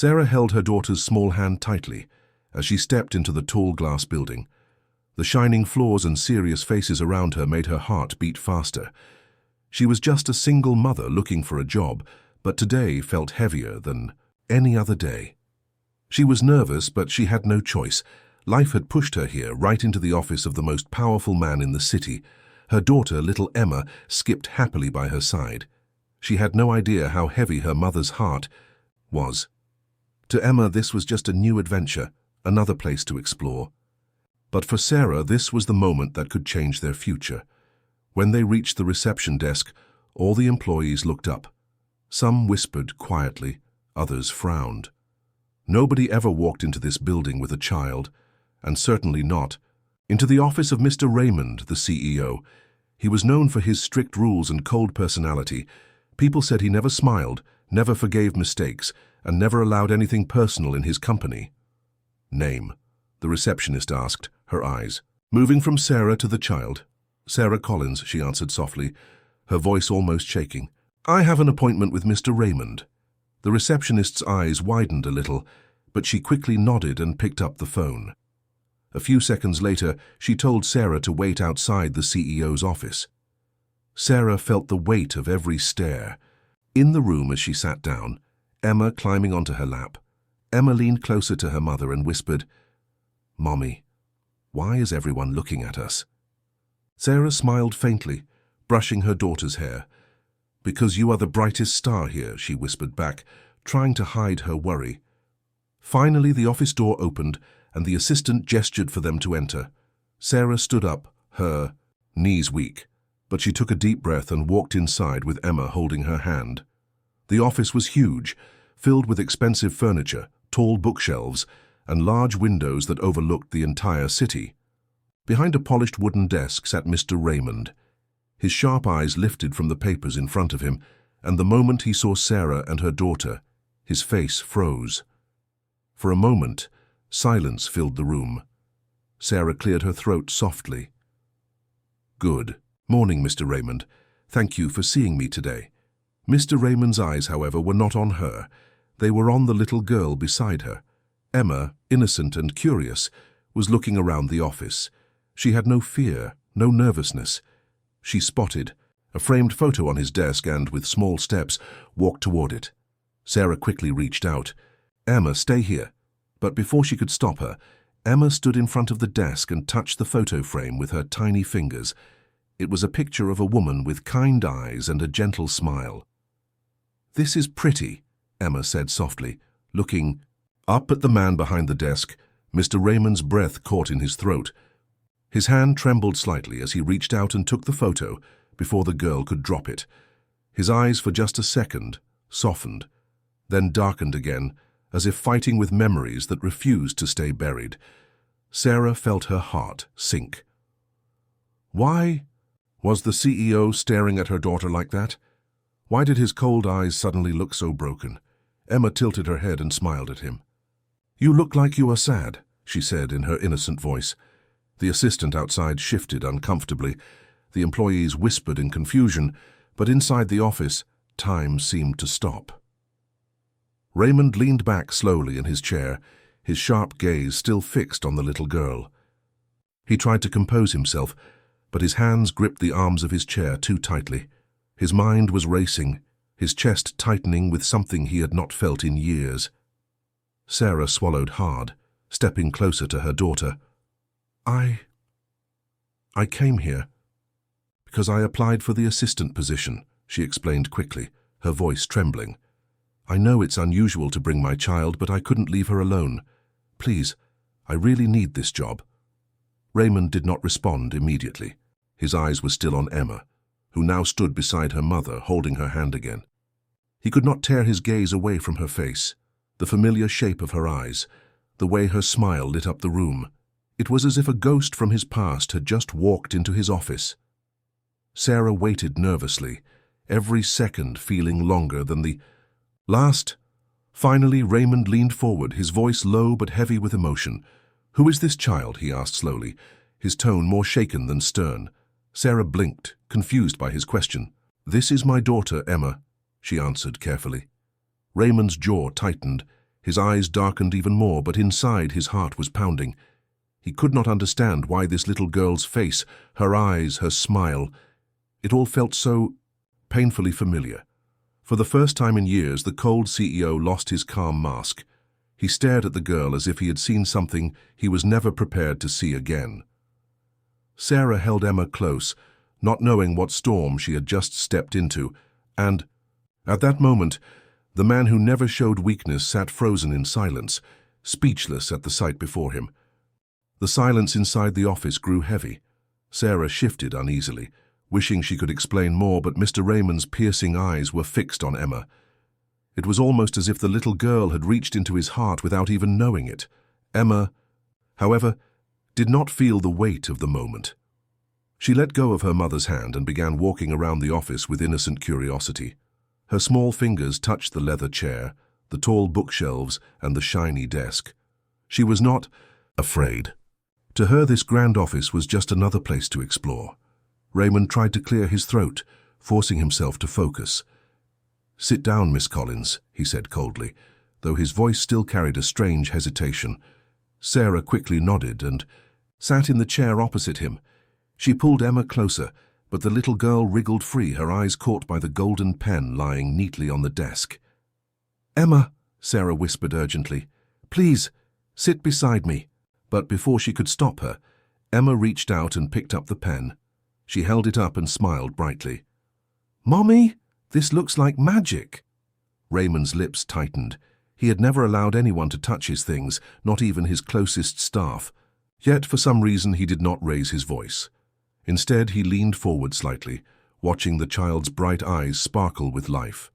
Sarah held her daughter's small hand tightly as she stepped into the tall glass building. The shining floors and serious faces around her made her heart beat faster. She was just a single mother looking for a job, but today felt heavier than any other day. She was nervous, but she had no choice. Life had pushed her here, right into the office of the most powerful man in the city. Her daughter, little Emma, skipped happily by her side. She had no idea how heavy her mother's heart was. To Emma, this was just a new adventure, another place to explore. But for Sarah, this was the moment that could change their future. When they reached the reception desk, all the employees looked up. Some whispered quietly, others frowned. Nobody ever walked into this building with a child, and certainly not into the office of Mr. Raymond, the CEO. He was known for his strict rules and cold personality. People said he never smiled, never forgave mistakes, and never allowed anything personal in his company. "Name?" the receptionist asked, her eyes moving from Sarah to the child. "Sarah Collins," she answered softly, her voice almost shaking. "I have an appointment with Mr. Raymond." The receptionist's eyes widened a little, but she quickly nodded and picked up the phone. A few seconds later, she told Sarah to wait outside the CEO's office. Sarah felt the weight of every stare. In the room as she sat down, Emma climbing onto her lap. Emma leaned closer to her mother and whispered, "Mommy, why is everyone looking at us?" Sarah smiled faintly, brushing her daughter's hair. "Because you are the brightest star here," she whispered back, trying to hide her worry. Finally, the office door opened, and the assistant gestured for them to enter. Sarah stood up, her knees weak, but she took a deep breath and walked inside with Emma holding her hand. The office was huge, filled with expensive furniture, tall bookshelves, and large windows that overlooked the entire city. Behind a polished wooden desk sat Mr. Raymond. His sharp eyes lifted from the papers in front of him, and the moment he saw Sarah and her daughter, his face froze. For a moment, silence filled the room. Sarah cleared her throat softly. "Good morning, Mr. Raymond. Thank you for seeing me today." Mr. Raymond's eyes, however, were not on her. They were on the little girl beside her. Emma, innocent and curious, was looking around the office. She had no fear, no nervousness. She spotted a framed photo on his desk and, with small steps, walked toward it. Sarah quickly reached out. "Emma, stay here." But before she could stop her, Emma stood in front of the desk and touched the photo frame with her tiny fingers. It was a picture of a woman with kind eyes and a gentle smile. "This is pretty," Emma said softly, looking up at the man behind the desk. Mr. Raymond's breath caught in his throat. His hand trembled slightly as he reached out and took the photo before the girl could drop it. His eyes for just a second softened, then darkened again, as if fighting with memories that refused to stay buried. Sarah felt her heart sink. Why was the CEO staring at her daughter like that? Why did his cold eyes suddenly look so broken? Emma tilted her head and smiled at him. "You look like you are sad," she said in her innocent voice. The assistant outside shifted uncomfortably. The employees whispered in confusion, but inside the office, time seemed to stop. Raymond leaned back slowly in his chair, his sharp gaze still fixed on the little girl. He tried to compose himself, but his hands gripped the arms of his chair too tightly. His mind was racing, his chest tightening with something he had not felt in years. Sarah swallowed hard, stepping closer to her daughter. I came here because I applied for the assistant position," she explained quickly, her voice trembling. "I know it's unusual to bring my child, but I couldn't leave her alone. Please, I really need this job." Raymond did not respond immediately. His eyes were still on Emma, who now stood beside her mother, holding her hand again. He could not tear his gaze away from her face, the familiar shape of her eyes, the way her smile lit up the room. It was as if a ghost from his past had just walked into his office. Sarah waited nervously, every second feeling longer than the last. Finally, Raymond leaned forward, his voice low but heavy with emotion. "Who is this child?" he asked slowly, his tone more shaken than stern. Sarah blinked, confused by his question. "This is my daughter, Emma," she answered carefully. Raymond's jaw tightened, His eyes darkened even more, but inside his heart was pounding. He could not understand why this little girl's face, her eyes, her smile, it all felt so painfully familiar. For the first time in years, the cold CEO lost his calm mask. He stared at the girl as if he had seen something he was never prepared to see again. Sarah held Emma close, not knowing what storm she had just stepped into, and, at that moment, the man who never showed weakness sat frozen in silence, speechless at the sight before him. The silence inside the office grew heavy. Sarah shifted uneasily, wishing she could explain more, but Mr. Raymond's piercing eyes were fixed on Emma. It was almost as if the little girl had reached into his heart without even knowing it. Emma, however, did not feel the weight of the moment. She let go of her mother's hand and began walking around the office with innocent curiosity. Her small fingers touched the leather chair, the tall bookshelves, and the shiny desk. She was not afraid. To her, this grand office was just another place to explore. Raymond tried to clear his throat, forcing himself to focus. "Sit down, Miss Collins," he said coldly, though his voice still carried a strange hesitation. Sarah quickly nodded and sat in the chair opposite him. She pulled Emma closer, but the little girl wriggled free, her eyes caught by the golden pen lying neatly on the desk. "Emma," Sarah whispered urgently, "please, sit beside me." But before she could stop her, Emma reached out and picked up the pen. She held it up and smiled brightly. "Mommy, this looks like magic." Raymond's lips tightened. He had never allowed anyone to touch his things, not even his closest staff. Yet, for some reason, he did not raise his voice. Instead, he leaned forward slightly, watching the child's bright eyes sparkle with life.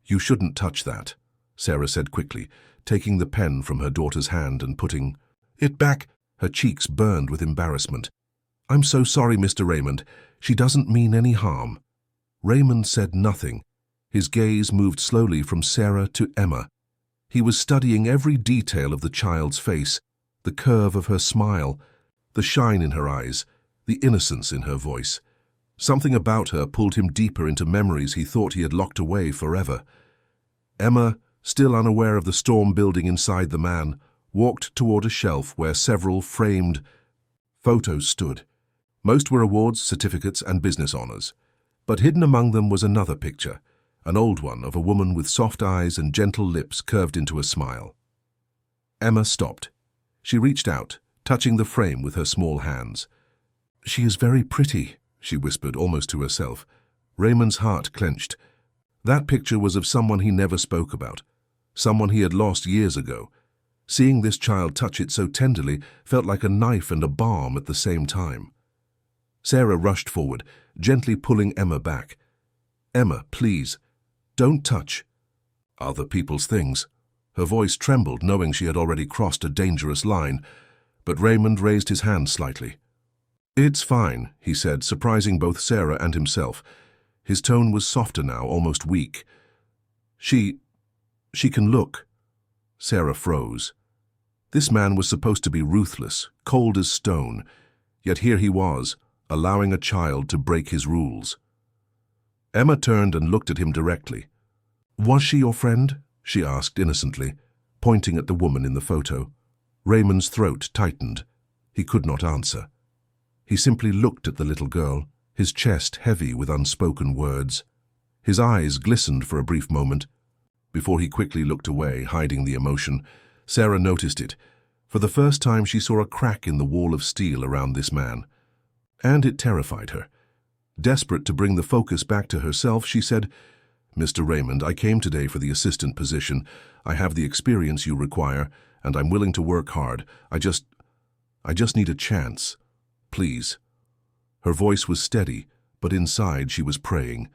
"You shouldn't touch that," Sarah said quickly, taking the pen from her daughter's hand and putting it back. Her cheeks burned with embarrassment. "I'm so sorry, Mr. Raymond. She doesn't mean any harm." Raymond said nothing. His gaze moved slowly from Sarah to Emma. He was studying every detail of the child's face, the curve of her smile, the shine in her eyes, the innocence in her voice. Something about her pulled him deeper into memories he thought he had locked away forever. Emma, still unaware of the storm building inside the man, walked toward a shelf where several framed photos stood. Most were awards, certificates, and business honors. But hidden among them was another picture, an old one of a woman with soft eyes and gentle lips curved into a smile. Emma stopped. She reached out, touching the frame with her small hands. "She is very pretty," she whispered almost to herself. Raymond's heart clenched. That picture was of someone he never spoke about, someone he had lost years ago. Seeing this child touch it so tenderly felt like a knife and a balm at the same time. Sarah rushed forward, gently pulling Emma back. "Emma, please, don't touch other people's things." Her voice trembled, knowing she had already crossed a dangerous line, but Raymond raised his hand slightly. "It's fine," he said, surprising both Sarah and himself. His tone was softer now, almost weak. She can look." Sarah froze. This man was supposed to be ruthless, cold as stone, yet here he was, allowing a child to break his rules. Emma turned and looked at him directly. "Was she your friend?" she asked innocently, pointing at the woman in the photo. Raymond's throat tightened. He could not answer. He simply looked at the little girl, his chest heavy with unspoken words. His eyes glistened for a brief moment. Before he quickly looked away, hiding the emotion, Sarah noticed it. For the first time, she saw a crack in the wall of steel around this man. And it terrified her. Desperate to bring the focus back to herself, she said, "Mr. Raymond, I came today for the assistant position. I have the experience you require, and I'm willing to work hard. I just need a chance. Please." Her voice was steady, but inside she was praying.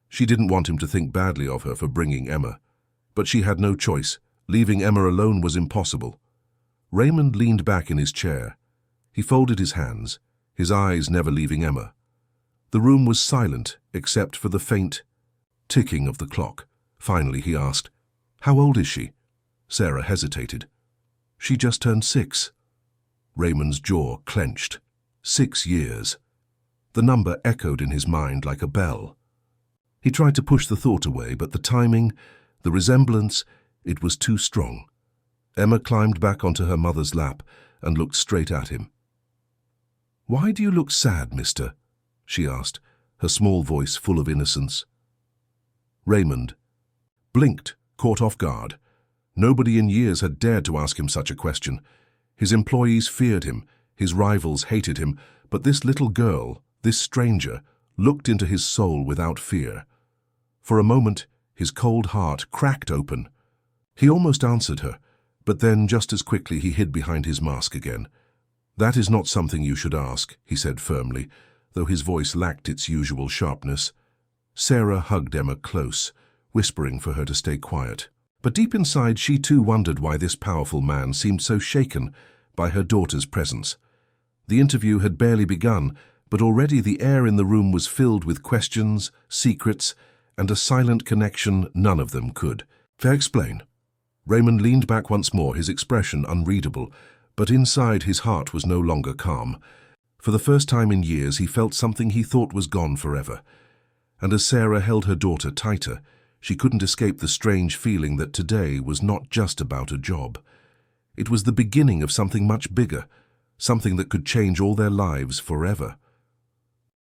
She didn't want him to think badly of her for bringing Emma. But she had no choice. Leaving Emma alone was impossible. Raymond leaned back in his chair. He folded his hands, his eyes never leaving Emma. The room was silent, except for the faint ticking of the clock. Finally, he asked, "How old is she?" Sarah hesitated. "She just turned 6. Raymond's jaw clenched. 6 years. The number echoed in his mind like a bell. He tried to push the thought away, but the timing, the resemblance, It was too strong. Emma climbed back onto her mother's lap and looked straight at him. "Why do you look sad, mister?" she asked, her small voice full of innocence. Raymond blinked, caught off guard. Nobody in years had dared to ask him such a question. His employees feared him, his rivals hated him, but this little girl, this stranger, looked into his soul without fear. For a moment, his cold heart cracked open. He almost answered her, but then just as quickly he hid behind his mask again. "That is not something you should ask," he said firmly, though his voice lacked its usual sharpness. Sarah hugged Emma close, whispering for her to stay quiet. But deep inside, she too wondered why this powerful man seemed so shaken by her daughter's presence. The interview had barely begun, but already the air in the room was filled with questions, secrets, and a silent connection none of them could explain. Raymond leaned back once more, his expression unreadable, but inside his heart was no longer calm. For the first time in years, he felt something he thought was gone forever. And as Sarah held her daughter tighter, she couldn't escape the strange feeling that today was not just about a job. It was the beginning of something much bigger, something that could change all their lives forever.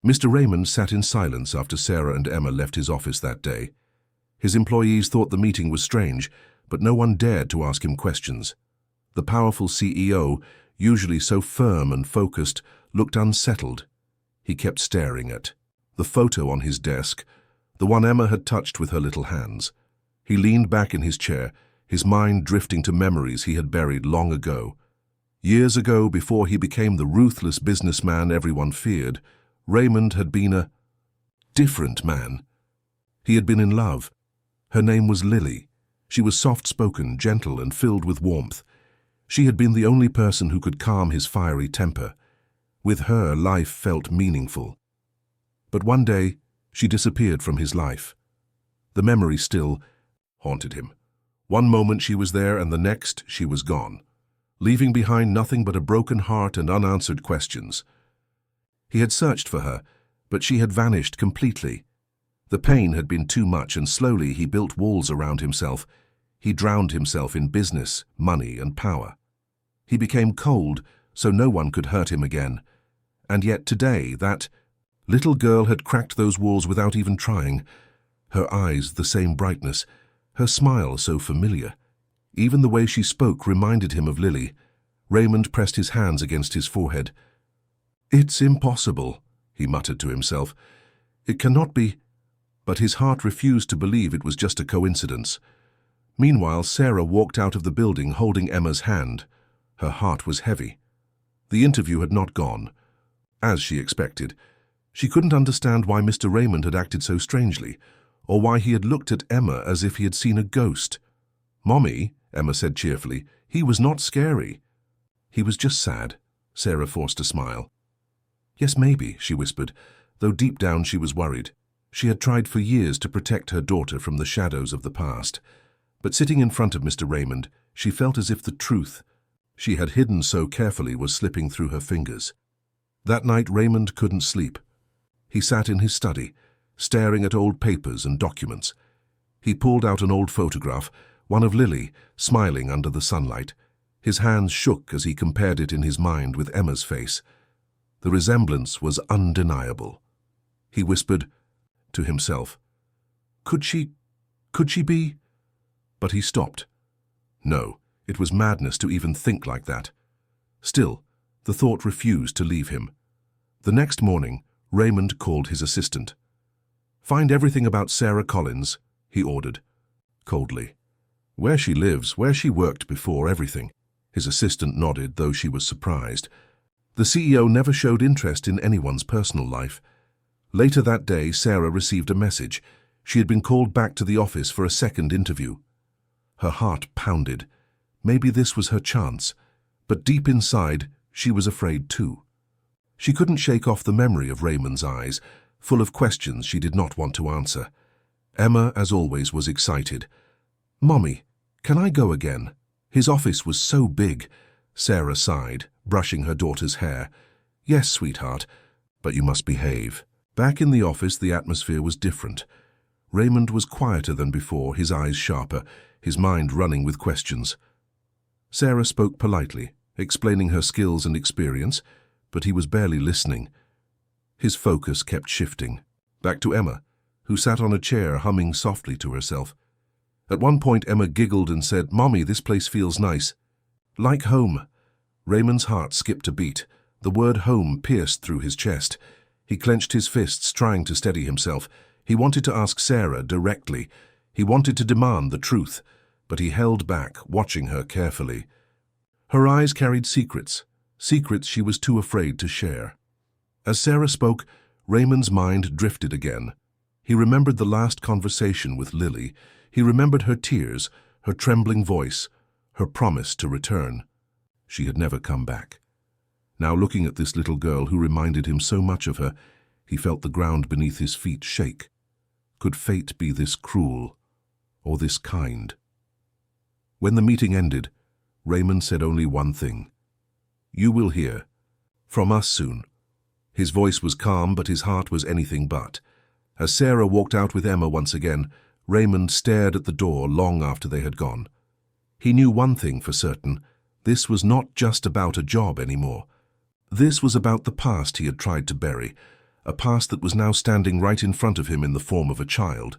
Mr. Raymond sat in silence after Sarah and Emma left his office that day. His employees thought the meeting was strange, but no one dared to ask him questions. The powerful CEO, usually so firm and focused, looked unsettled. He kept staring at the photo on his desk, the one Emma had touched with her little hands. He leaned back in his chair, his mind drifting to memories he had buried long ago. Years ago, before he became the ruthless businessman everyone feared, Raymond had been a different man. He had been in love. Her name was Lily. She was soft-spoken, gentle, and filled with warmth. She had been the only person who could calm his fiery temper. With her, life felt meaningful. But one day, she disappeared from his life. The memory still haunted him. One moment she was there, and the next she was gone, leaving behind nothing but a broken heart and unanswered questions. He had searched for her, but she had vanished completely. The pain had been too much, and slowly he built walls around himself. He drowned himself in business, money, and power. He became cold, so no one could hurt him again. And yet today, that little girl had cracked those walls without even trying. Her eyes the same brightness, her smile so familiar. Even the way she spoke reminded him of Lily. Raymond pressed his hands against his forehead. "It's impossible," he muttered to himself. "It cannot be." But his heart refused to believe it was just a coincidence. Meanwhile, Sarah walked out of the building holding Emma's hand. Her heart was heavy. The interview had not gone, as she expected. She couldn't understand why Mr. Raymond had acted so strangely, or why he had looked at Emma as if he had seen a ghost. "Mommy," Emma said cheerfully, "he was not scary." "He was just sad," Sarah forced a smile. "Yes, maybe," she whispered, though deep down she was worried. She had tried for years to protect her daughter from the shadows of the past. But sitting in front of Mr. Raymond, she felt as if the truth she had hidden so carefully was slipping through her fingers. That night Raymond couldn't sleep. He sat in his study, staring at old papers and documents. He pulled out an old photograph, one of Lily, smiling under the sunlight. His hands shook as he compared it in his mind with Emma's face. The resemblance was undeniable. He whispered to himself, Could she be? But he stopped. No, it was madness to even think like that. Still, the thought refused to leave him. The next morning, Raymond called his assistant. "Find everything about Sarah Collins," he ordered, coldly. "Where she lives, where she worked before, everything." His assistant nodded, though she was surprised. The CEO never showed interest in anyone's personal life. Later that day, Sarah received a message. She had been called back to the office for a second interview. Her heart pounded. Maybe this was her chance. But deep inside, she was afraid too. She couldn't shake off the memory of Raymond's eyes, full of questions she did not want to answer. Emma, as always, was excited. "Mommy, can I go again?" His office was so big. Sarah sighed, brushing her daughter's hair. "Yes, sweetheart, but you must behave." Back in the office, the atmosphere was different. Raymond was quieter than before, his eyes sharper, his mind running with questions. Sarah spoke politely, explaining her skills and experience, but he was barely listening. His focus kept shifting, back to Emma, who sat on a chair humming softly to herself. At one point Emma giggled and said, "Mommy, this place feels nice." "Like home." Raymond's heart skipped a beat. The word home pierced through his chest. He clenched his fists, trying to steady himself. He wanted to ask Sarah directly. He wanted to demand the truth, but he held back, watching her carefully. Her eyes carried secrets, secrets she was too afraid to share. As Sarah spoke, Raymond's mind drifted again. He remembered the last conversation with Lily. He remembered her tears, her trembling voice, her promise to return. She had never come back. Now, looking at this little girl who reminded him so much of her, he felt the ground beneath his feet shake. Could fate be this cruel, or this kind? When the meeting ended, Raymond said only one thing. "You will hear from us soon." His voice was calm, but his heart was anything but. As Sarah walked out with Emma once again, Raymond stared at the door long after they had gone. He knew one thing for certain. This was not just about a job anymore. This was about the past he had tried to bury, a past that was now standing right in front of him in the form of a child,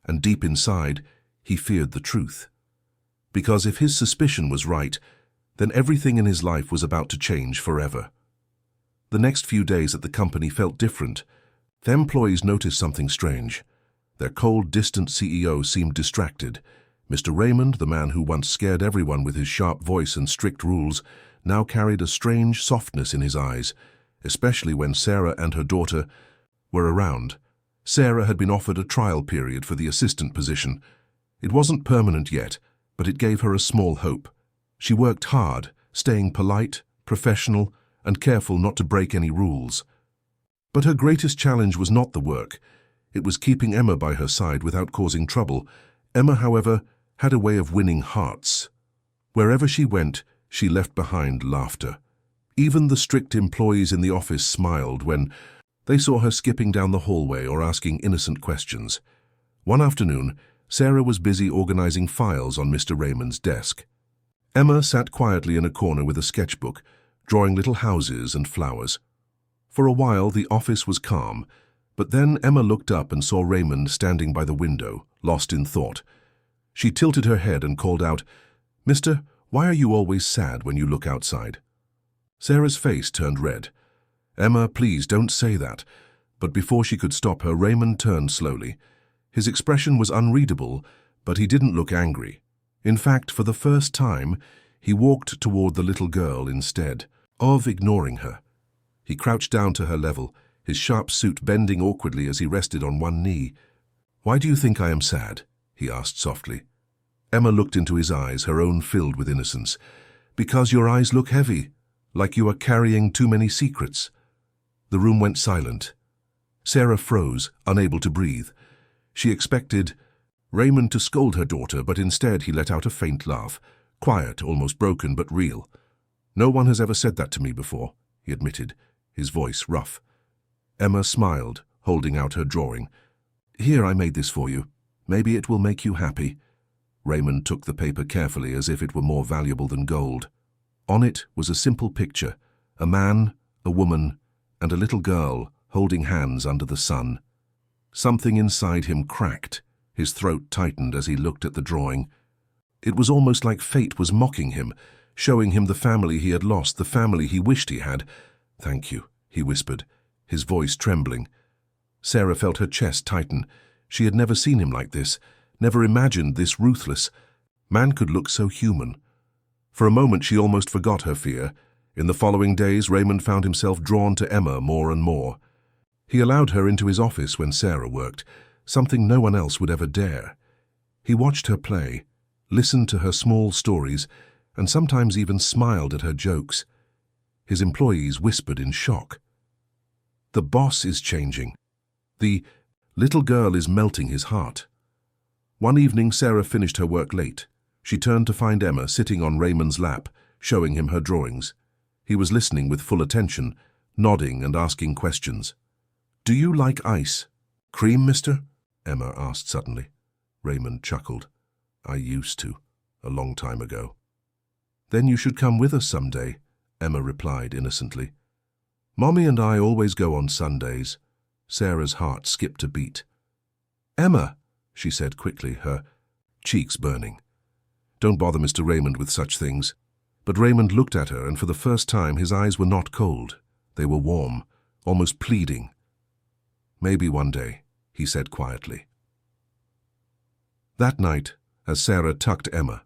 and deep inside, he feared the truth. Because if his suspicion was right, then everything in his life was about to change forever. The next few days at the company felt different. The employees noticed something strange. Their cold, distant CEO seemed distracted. Mr. Raymond, the man who once scared everyone with his sharp voice and strict rules, now carried a strange softness in his eyes, especially when Sarah and her daughter were around. Sarah had been offered a trial period for the assistant position. It wasn't permanent yet, but it gave her a small hope. She worked hard, staying polite, professional, and careful not to break any rules. But her greatest challenge was not the work. It was keeping Emma by her side without causing trouble. Emma, however, had a way of winning hearts. Wherever she went, she left behind laughter. Even the strict employees in the office smiled when they saw her skipping down the hallway or asking innocent questions. One afternoon, Sarah was busy organizing files on Mr. Raymond's desk. Emma sat quietly in a corner with a sketchbook, drawing little houses and flowers. For a while, the office was calm, but then Emma looked up and saw Raymond standing by the window, lost in thought. She tilted her head and called out, "Mister, why are you always sad when you look outside?" Sarah's face turned red. "Emma, please don't say that." But before she could stop her, Raymond turned slowly. His expression was unreadable, but he didn't look angry. In fact, for the first time, he walked toward the little girl instead of ignoring her. He crouched down to her level, his sharp suit bending awkwardly as he rested on one knee. "Why do you think I am sad?" he asked softly. Emma looked into his eyes, her own filled with innocence. "Because your eyes look heavy, like you are carrying too many secrets." The room went silent. Sarah froze, unable to breathe. She expected Raymond to scold her daughter, but instead he let out a faint laugh, quiet, almost broken, but real. "No one has ever said that to me before," he admitted, his voice rough. Emma smiled, holding out her drawing. "Here, I made this for you. Maybe it will make you happy." Raymond took the paper carefully as if it were more valuable than gold. On it was a simple picture, a man, a woman, and a little girl holding hands under the sun. Something inside him cracked. His throat tightened as he looked at the drawing. It was almost like fate was mocking him, showing him the family he had lost, the family he wished he had. "Thank you," he whispered, his voice trembling. Sarah felt her chest tighten. She had never seen him like this, never imagined this ruthless. Man could look so human. For a moment she almost forgot her fear. In the following days, Raymond found himself drawn to Emma more and more. He allowed her into his office when Sarah worked, something no one else would ever dare. He watched her play, listened to her small stories, and sometimes even smiled at her jokes. His employees whispered in shock. The boss is changing. The little girl is melting his heart. One evening, Sarah finished her work late. She turned to find Emma sitting on Raymond's lap, showing him her drawings. He was listening with full attention, nodding and asking questions. "Do you like ice? Cream, mister?" Emma asked suddenly. Raymond chuckled. I used to, a long time ago. Then you should come with us someday, Emma replied innocently. Mommy and I always go on Sundays. Sarah's heart skipped a beat. Emma, she said quickly, her cheeks burning. Don't bother Mr. Raymond with such things. But Raymond looked at her, and for the first time his eyes were not cold. They were warm, almost pleading. Maybe one day, he said quietly. That night, as Sarah tucked Emma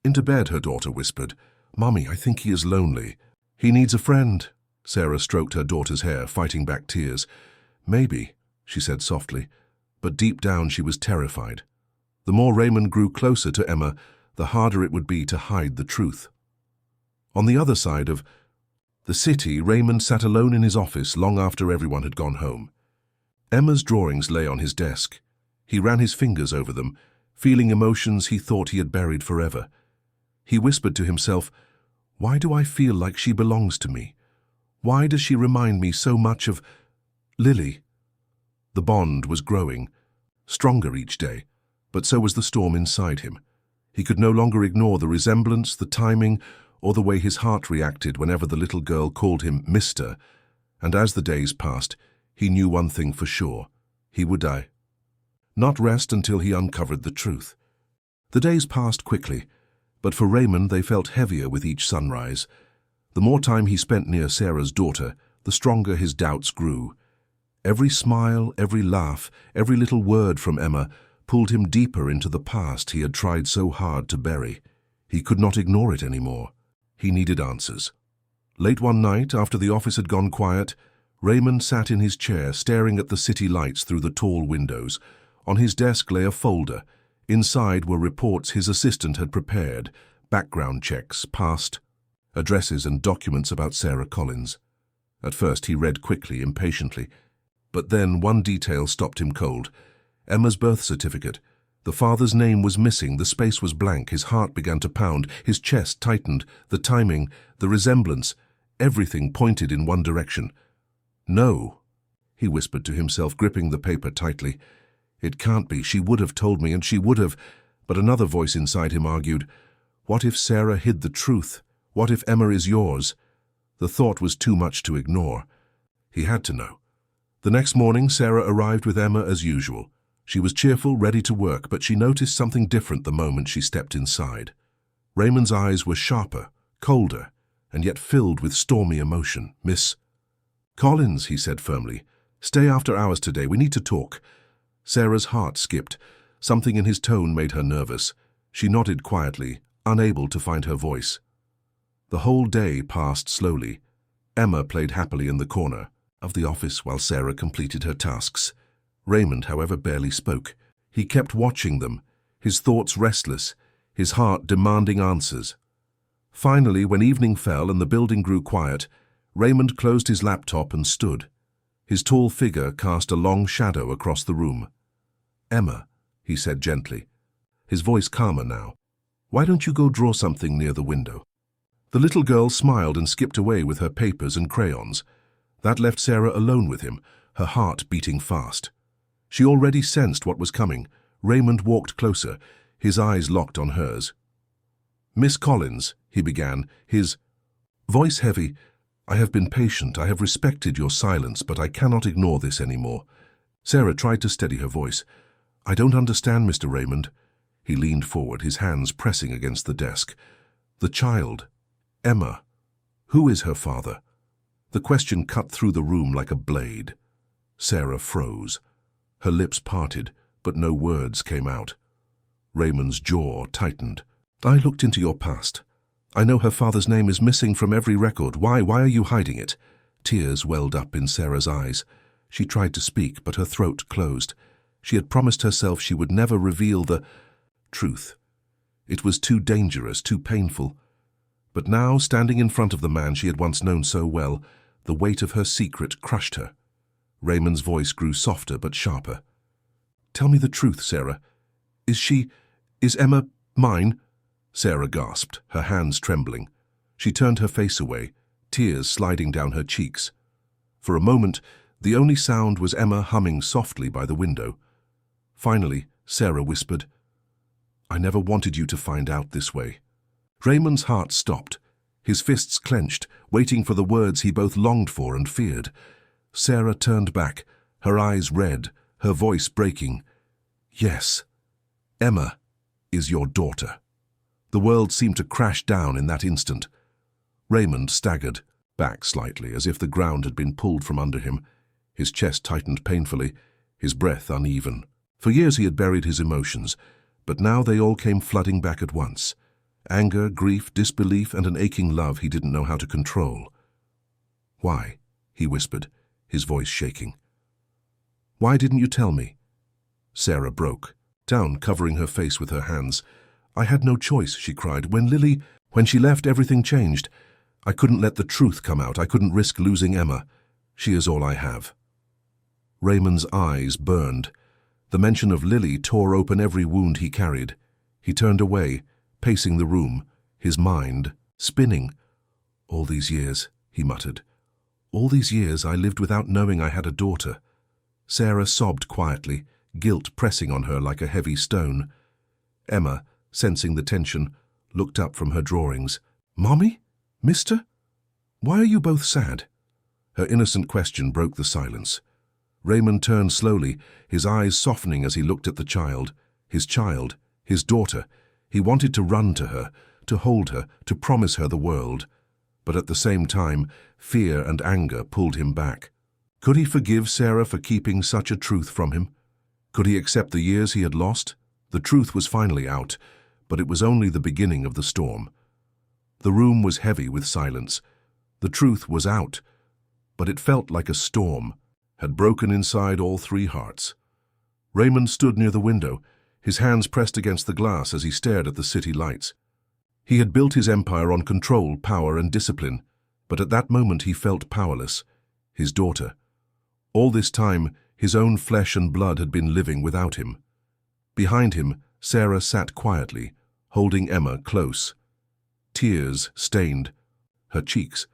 into bed, her daughter whispered, Mommy, I think he is lonely. He needs a friend. Sarah stroked her daughter's hair, fighting back tears. Maybe, she said softly, but deep down she was terrified. The more Raymond grew closer to Emma, the harder it would be to hide the truth. On the other side of the city, Raymond sat alone in his office long after everyone had gone home. Emma's drawings lay on his desk. He ran his fingers over them, feeling emotions he thought he had buried forever. He whispered to himself, Why do I feel like she belongs to me? Why does she remind me so much of Lily? The bond was growing, stronger each day, but so was the storm inside him. He could no longer ignore the resemblance, the timing, or the way his heart reacted whenever the little girl called him Mr. And as the days passed, he knew one thing for sure. He would die. Not rest until he uncovered the truth. The days passed quickly, but for Raymond they felt heavier with each sunrise. The more time he spent near Sarah's daughter, the stronger his doubts grew. Every smile, every laugh, every little word from Emma pulled him deeper into the past he had tried so hard to bury. He could not ignore it anymore. He needed answers. Late one night, after the office had gone quiet, Raymond sat in his chair staring at the city lights through the tall windows. On his desk lay a folder. Inside were reports his assistant had prepared, background checks, past addresses and documents about Sarah Collins. At first he read quickly, impatiently. But then one detail stopped him cold. Emma's birth certificate. The father's name was missing, the space was blank, his heart began to pound, his chest tightened, the timing, the resemblance, everything pointed in one direction. No, he whispered to himself, gripping the paper tightly. It can't be, she would have told me, and she would have. But another voice inside him argued, what if Sarah hid the truth? What if Emma is yours? The thought was too much to ignore. He had to know. The next morning, Sarah arrived with Emma as usual. She was cheerful, ready to work, but she noticed something different the moment she stepped inside. Raymond's eyes were sharper, colder, and yet filled with stormy emotion. Miss Collins, he said firmly, stay after hours today. We need to talk. Sarah's heart skipped. Something in his tone made her nervous. She nodded quietly, unable to find her voice. The whole day passed slowly. Emma played happily in the corner of the office while Sarah completed her tasks. Raymond, however, barely spoke. He kept watching them, his thoughts restless, his heart demanding answers. Finally, when evening fell and the building grew quiet, Raymond closed his laptop and stood. His tall figure cast a long shadow across the room. Emma, he said gently, his voice calmer now, why don't you go draw something near the window? The little girl smiled and skipped away with her papers and crayons. That left Sarah alone with him, her heart beating fast. She already sensed what was coming. Raymond walked closer, his eyes locked on hers. Miss Collins, he began, his voice heavy. I have been patient, I have respected your silence, but I cannot ignore this anymore. Sarah tried to steady her voice. I don't understand, Mr. Raymond. He leaned forward, his hands pressing against the desk. The child, Emma, who is her father? The question cut through the room like a blade. Sarah froze. Her lips parted, but no words came out. Raymond's jaw tightened. I looked into your past. I know her father's name is missing from every record. Why are you hiding it? Tears welled up in Sarah's eyes. She tried to speak, but her throat closed. She had promised herself she would never reveal the truth. It was too dangerous, too painful. But now, standing in front of the man she had once known so well, the weight of her secret crushed her. Raymond's voice grew softer but sharper. Tell me the truth, Sarah. Is Emma mine? Sarah gasped, her hands trembling. She turned her face away, tears sliding down her cheeks. For a moment, the only sound was Emma humming softly by the window. Finally, Sarah whispered, "I never wanted you to find out this way." Raymond's heart stopped, his fists clenched, waiting for the words he both longed for and feared. Sarah turned back, her eyes red, her voice breaking. "Yes, Emma is your daughter." The world seemed to crash down in that instant. Raymond staggered back slightly, as if the ground had been pulled from under him. His chest tightened painfully, his breath uneven. For years he had buried his emotions, but now they all came flooding back at once. Anger, grief, disbelief, and an aching love he didn't know how to control. "Why?" he whispered, his voice shaking. "Why didn't you tell me?" Sarah broke down, covering her face with her hands. "I had no choice," she cried. When she left, everything changed. I couldn't let the truth come out. I couldn't risk losing Emma. She is all I have." Raymond's eyes burned. The mention of Lily tore open every wound he carried. He turned away, pacing the room, his mind spinning. "All these years," he muttered. "All these years I lived without knowing I had a daughter." Sarah sobbed quietly, guilt pressing on her like a heavy stone. Emma, sensing the tension, looked up from her drawings. "Mommy? Mister? Why are you both sad?" Her innocent question broke the silence. Raymond turned slowly, his eyes softening as he looked at the child, his daughter. He wanted to run to her, to hold her, to promise her the world. But at the same time, fear and anger pulled him back. Could he forgive Sarah for keeping such a truth from him? Could he accept the years he had lost? The truth was finally out, but it was only the beginning of the storm. The room was heavy with silence. The truth was out, but it felt like a storm had broken inside all three hearts. Raymond stood near the window, his hands pressed against the glass as he stared at the city lights. He had built his empire on control, power, and discipline, but at that moment he felt powerless. His daughter. All this time, his own flesh and blood had been living without him. Behind him, Sarah sat quietly, holding Emma close. Tears stained her cheeks.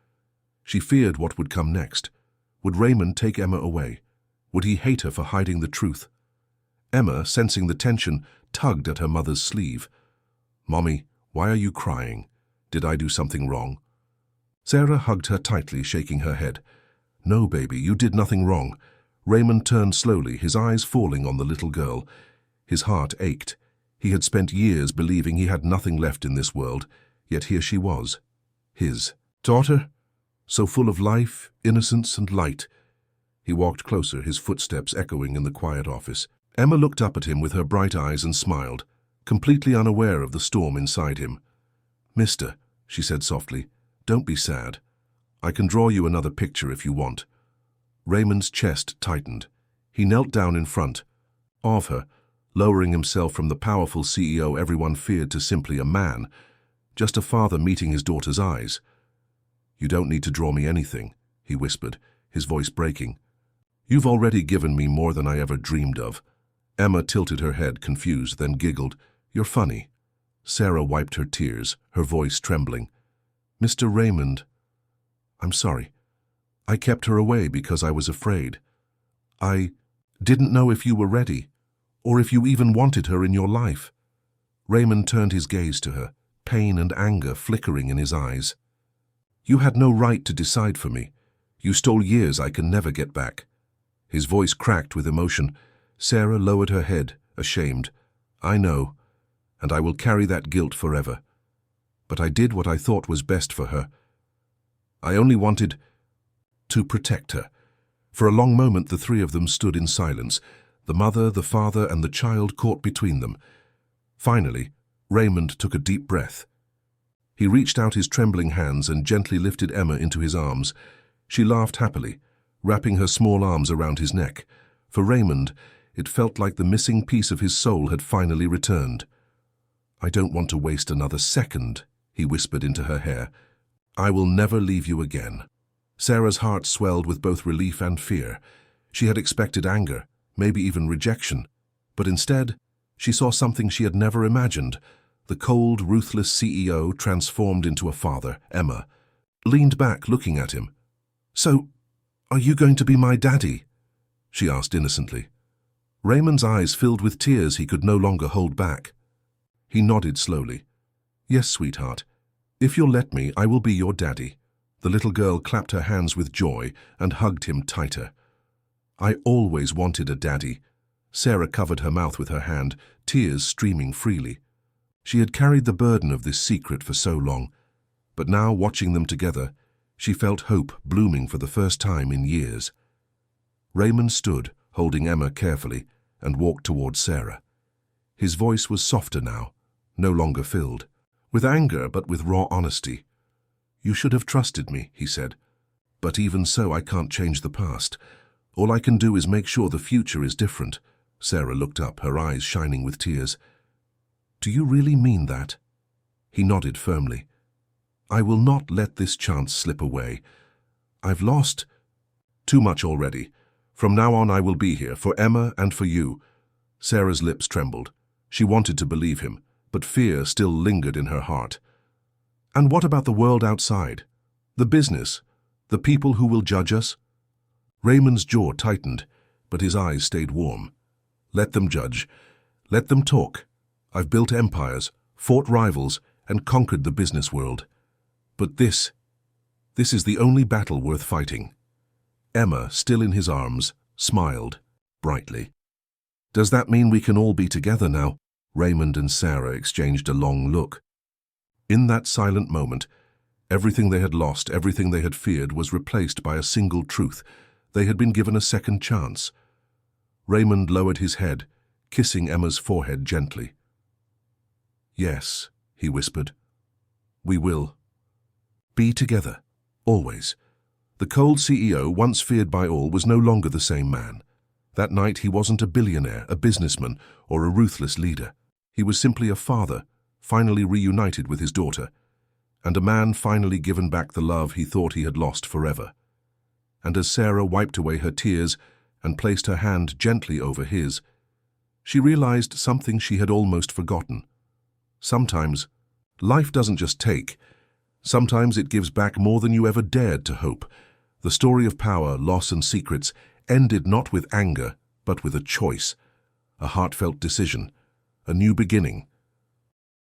She feared what would come next. Would Raymond take Emma away? Would he hate her for hiding the truth? Emma, sensing the tension, tugged at her mother's sleeve. "Mommy, why are you crying? Did I do something wrong?" Sarah hugged her tightly, shaking her head. "No, baby, you did nothing wrong." Raymond turned slowly, his eyes falling on the little girl. His heart ached. He had spent years believing he had nothing left in this world, yet here she was, his daughter, so full of life, innocence, and light. He walked closer, his footsteps echoing in the quiet office. Emma looked up at him with her bright eyes and smiled, completely unaware of the storm inside him. "Mister," she said softly, "don't be sad. I can draw you another picture if you want." Raymond's chest tightened. He knelt down in front of her, lowering himself from the powerful CEO everyone feared to simply a man, just a father meeting his daughter's eyes. "You don't need to draw me anything," he whispered, his voice breaking. "You've already given me more than I ever dreamed of." Emma tilted her head, confused, then giggled. "You're funny." Sarah wiped her tears, her voice trembling. "Mr. Raymond, I'm sorry. I kept her away because I was afraid. I didn't know if you were ready, or if you even wanted her in your life." Raymond turned his gaze to her, pain and anger flickering in his eyes. "You had no right to decide for me. You stole years I can never get back." His voice cracked with emotion. Sarah lowered her head, ashamed. "I know, and I will carry that guilt forever. But I did what I thought was best for her. I only wanted to protect her." For a long moment the three of them stood in silence, the mother, the father, and the child caught between them. Finally, Raymond took a deep breath. He reached out his trembling hands and gently lifted Emma into his arms. She laughed happily, wrapping her small arms around his neck. For Raymond, it felt like the missing piece of his soul had finally returned. "I don't want to waste another second," he whispered into her hair. "I will never leave you again." Sarah's heart swelled with both relief and fear. She had expected anger, maybe even rejection, but instead, she saw something she had never imagined. The cold, ruthless CEO transformed into a father. Emma leaned back, looking at him. "So, are you going to be my daddy?" she asked innocently. Raymond's eyes filled with tears he could no longer hold back. He nodded slowly. "Yes, sweetheart. If you'll let me, I will be your daddy." The little girl clapped her hands with joy and hugged him tighter. "I always wanted a daddy." Sarah covered her mouth with her hand, tears streaming freely. She had carried the burden of this secret for so long, but now, watching them together, she felt hope blooming for the first time in years. Raymond stood, holding Emma carefully, and walked towards Sarah. His voice was softer now, no longer filled with anger but with raw honesty. "You should have trusted me," he said. "But even so, I can't change the past. All I can do is make sure the future is different." Sarah looked up, her eyes shining with tears. "Do you really mean that?" He nodded firmly. "I will not let this chance slip away. I've lost too much already. From now on I will be here, for Emma and for you." Sarah's lips trembled. She wanted to believe him, but fear still lingered in her heart. "And what about the world outside? The business? The people who will judge us?" Raymond's jaw tightened, but his eyes stayed warm. "Let them judge. Let them talk. I've built empires, fought rivals, and conquered the business world. But this is the only battle worth fighting." Emma, still in his arms, smiled brightly. "Does that mean we can all be together now?" Raymond and Sarah exchanged a long look. In that silent moment, everything they had lost, everything they had feared, was replaced by a single truth. They had been given a second chance. Raymond lowered his head, kissing Emma's forehead gently. "Yes," he whispered. "We will be together, always." The cold CEO, once feared by all, was no longer the same man. That night he wasn't a billionaire, a businessman, or a ruthless leader. He was simply a father, finally reunited with his daughter, and a man finally given back the love he thought he had lost forever. And as Sarah wiped away her tears and placed her hand gently over his, she realized something she had almost forgotten. Sometimes, life doesn't just take. Sometimes it gives back more than you ever dared to hope. The story of power, loss, and secrets ended not with anger, but with a choice, a heartfelt decision, a new beginning,